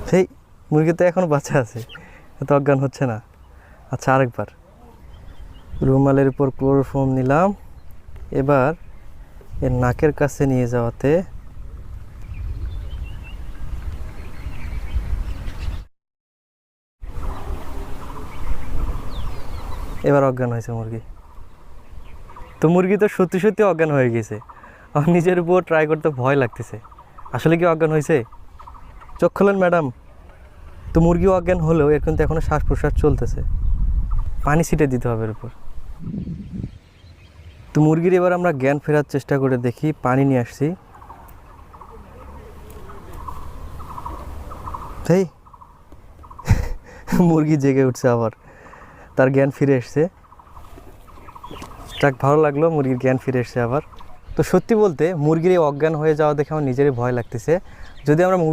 সেই মুরগি তো এখনও বাচ্চা আছে, তো অজ্ঞান হচ্ছে না। আচ্ছা, আরেকবার রুমালের উপর ক্লোরোফর্ম নিলাম, এবার এর নাকের কাছে নিয়ে যাওয়াতে এবার অজ্ঞান হয়েছে মুরগি। তো মুরগি তো সত্যি সত্যি অজ্ঞান হয়ে গেছে। আমার নিজের উপর ট্রাই করতে ভয় লাগতেছে। আসলে কি অজ্ঞান হয়েছে? চোখ খোলেন ম্যাডাম। তো মুরগি অজ্ঞান হলেও এর কিন্তু এখনও শ্বাস প্রশ্বাস চলতেছে। পানি ছিটে দিতে হবে এর উপর। তো মুরগির এবার আমরা জ্ঞান ফেরার চেষ্টা করে দেখি। পানি নিয়ে আসছি। এই মুরগি জেগে উঠছে আবার, তার জ্ঞান ফিরে এসছে। যাক, ভালো লাগলো, মুরগির জ্ঞান ফিরে এসছে আবার। তো সত্যি বলতে মুরগির এই অজ্ঞান হয়ে যাওয়া দেখে আমার নিজেরই ভয় লাগতেছে। যদি আমরা মুভি